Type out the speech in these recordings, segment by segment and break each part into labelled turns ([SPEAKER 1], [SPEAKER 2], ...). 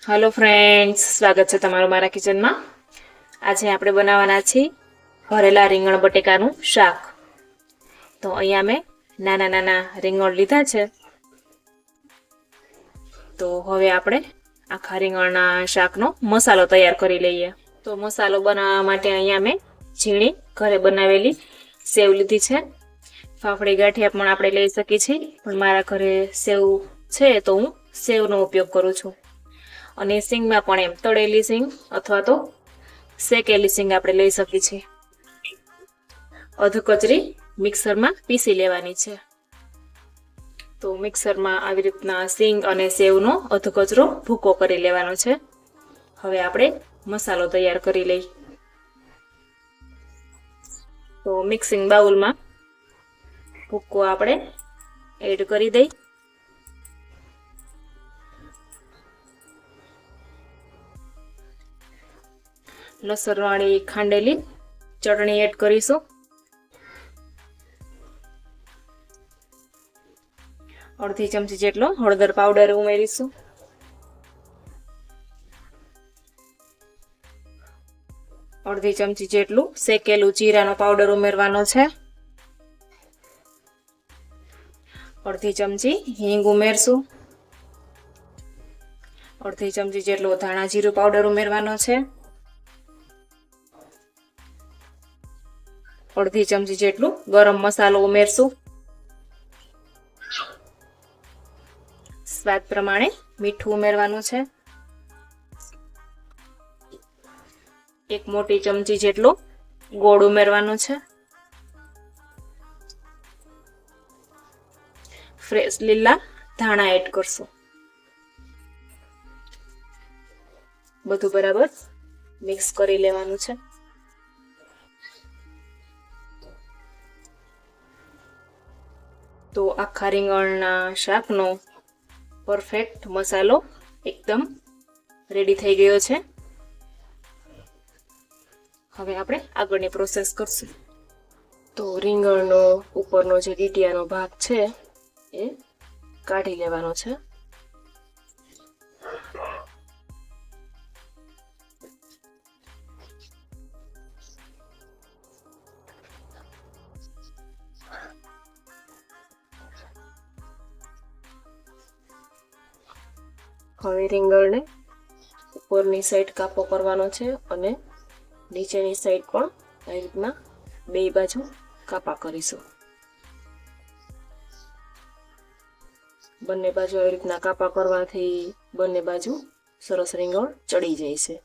[SPEAKER 1] Hello friends, स्वागत है तमारू मारा किचन में। आज આપણે બનાવવાના છીએ ભરેલા રીંગણ બટેકાનું શાક। તો અહીંયા મેં નાના નાના રીંગણ લીધા છે। તો હવે આપણે આખા રીંગણના શાકનો મસાલો તૈયાર કરી લઈએ। તો મસાલો બનાવવા માટે અહીંયા મેં ઝીણી ઘરે બનાવેલી સેવ લીધી છે। ફાફડી ગાંઠિયા પણ આપણે લઈ શકીએ છીએ, પણ મારા ઘરે સેવ છે તો હું સેવનો ઉપયોગ કરું છું। અને સિંગમાં પણ એમ તળેલી સિંગ અથવા તો શેકેલી સિંગ આપણે લઈ શકીએ છીએ। અધ કચરી મિક્સરમાં પીસી લેવાની છે। તો મિક્સરમાં આવી રીતના સિંગ અને સેવનો અધ કચરો ભૂકો કરી લેવાનો છે। હવે આપણે મસાલો તૈયાર કરી લઈ। તો મિક્સિંગ બાઉલમાં ભૂકો આપણે એડ કરી દઈ। લસણવાળી ખાંડેલી ચટણી એડ કરીશું। અડધી ચમચી જેટલો હળદર પાવડર ઉમેરીશું। અડધી ચમચી જેટલું શેકેલું જીરાનો પાવડર ઉમેરવાનો છે। અડધી ચમચી હિંગ ઉમેરશું। અડધી ચમચી જેટલો ધાણા જીરું પાવડર ઉમેરવાનો છે। અડધી ચમચી જેટલું ગરમ મસાલો ઉમેરશું। સ્વાદ પ્રમાણે મીઠું ઉમેરવાનું છે। એક મોટી ચમચી જેટલો ગોળ ઉમેરવાનો છે। ફ્રેશ લીલા ધાણા એડ કરશું। બધું બરાબર મિક્સ કરી લેવાનું છે। તો આખા રીંગણના શાકનો પરફેક્ટ મસાલો એકદમ રેડી થઈ ગયો છે। હવે આપણે આગળની પ્રોસેસ કરશું। તો રીંગણનો ઉપરનો જે ડીટીયાનો ભાગ છે એ કાઢી લેવાનો છે। હવે રીંગણને ઉપરની સાઈડ કાપો કરવાનો છે અને નીચેની સાઈડ પણ આવી રીતના બે બાજુ કાપા કરીશું। બંને બાજુ આવી રીતના કાપા કરવાથી બંને બાજુ સરસ રીંગણ ચડી જાય છે।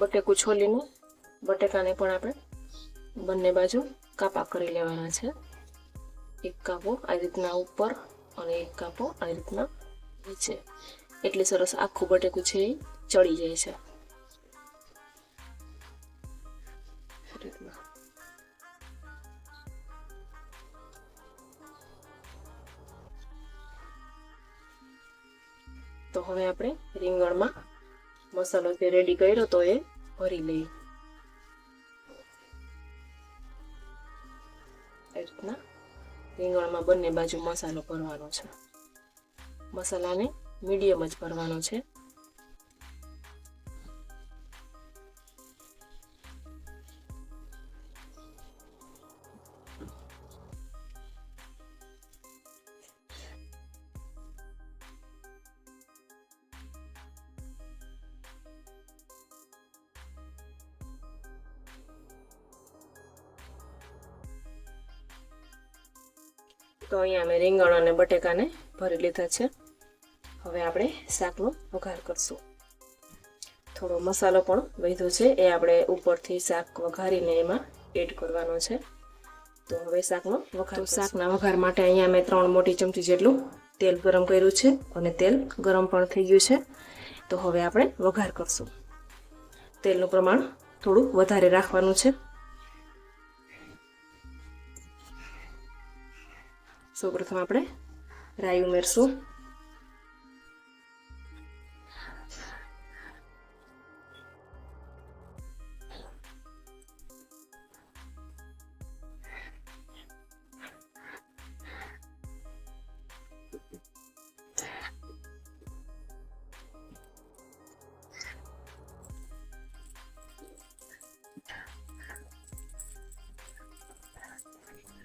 [SPEAKER 1] બટેકું છોલીને બટેકાને પણ આપણે બંને બાજુ કાપા કરી લેવાના છે। એક કાપો આ રીતના ઉપર અને એક કાપો આ રીતના નીચે, એટલે સરસ આખું બટેકું છે એ ચડી જાય છે। તો હવે આપણે રીંગણમાં મસાલો જે રેડી કર્યો તો એ ભરી લઈએ। એ રીતના રીંગણમાં બંને બાજુ મસાલો ભરવાનો છે। મસાલાને મીડિયમ જ ભરવાનો છે। તો અહીંયા મેં રીંગણ અને બટેકાને ભરી લીધા છે। હવે આપણે શાકનો વઘાર કરશું। થોડો મસાલો પણ વધ્યો છે એ આપણે ઉપરથી શાક વઘારીને એમાં એડ કરવાનો છે। તો હવે શાકનો વઘાર, તો શાકના વઘાર માટે અહીંયા મેં 3 મોટી ચમચી જેટલું તેલ ગરમ કર્યું છે અને તેલ ગરમ પણ થઈ ગયું છે। તો હવે આપણે વઘાર કરશું. તેલનું પ્રમાણ થોડું વધારે રાખવાનું છે. સૌપ્રથમ આપણે રાઈ ઉમેરશું.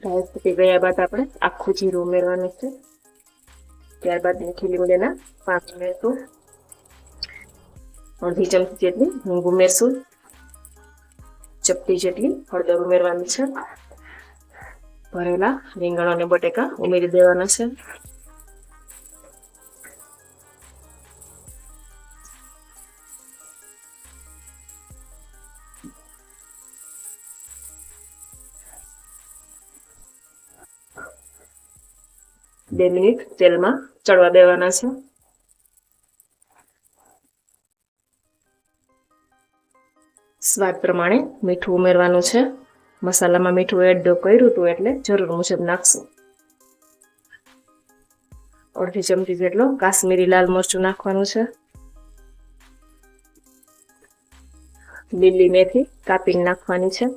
[SPEAKER 1] રાઈ ફૂટી ગયા બાદ આપણે આખું જીરું ઉમેરવાનું છે. ત્યારબાદ મીઠી લીમડીના પાક ઉમેરશું. અડધી ચમચી જેટલી હિંગ ઉમેરશું. ચપટી જેટલી હળદર ઉમેરવાની છે. ભરેલા રીંગણ અને બટેકા ઉમેરી દેવાના છે. બે મિનિટ તેલમાં ચડવા દેવાના છે. સ્વાદ પ્રમાણે મીઠું ઉમેરવાનું છે. મસાલામાં મીઠું એડ કર્યું હતું એટલે જરૂર મુજબ નાખશું. અડધી ચમચી જેટલો કાશ્મીરી લાલ મરચું નાખવાનું છે. લીલી મેથી કાપીને નાખવાની છે.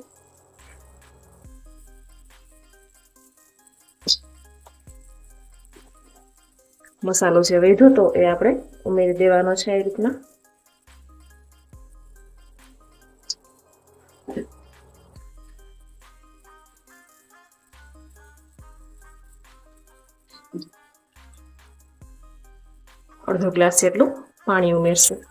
[SPEAKER 1] મસાલો જે વધ્યો તો એ આપણે ઉમેરી દેવાનો છે. એ રીતના અડધો ગ્લાસ જેટલું પાણી ઉમેરશું.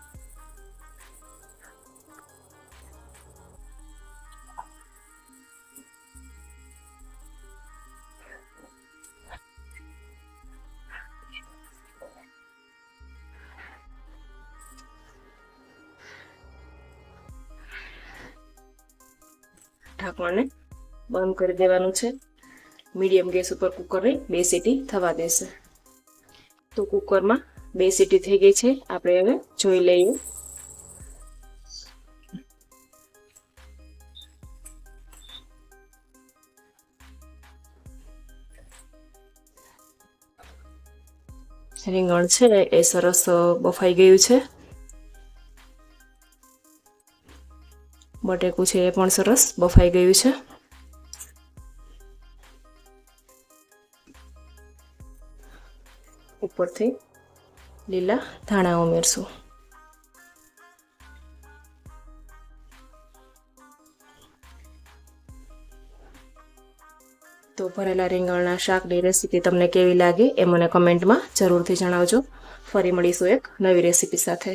[SPEAKER 1] ઢાંકણને બંધ કરી દેવાનું છે. મીડિયમ ગેસ ઉપર કુકરને 2 સીટી થવા દેશે. તો કુકરમાં 2 સીટી થઈ ગઈ છે. આપણે હવે જોઈ લઈએ. રીંગણ છે એ સરસ બફાઈ ગયું છે. બટેકું છે એ પણ સરસ બફાઈ ગયું છે. ઉપરથી લીલા ધાણા ઉમેરશું. તો ભરેલા રીંગણના શાકની રેસીપી તમને કેવી લાગે એ મને કમેન્ટમાં જરૂરથી જણાવજો. ફરી મળીશું એક નવી રેસીપી સાથે.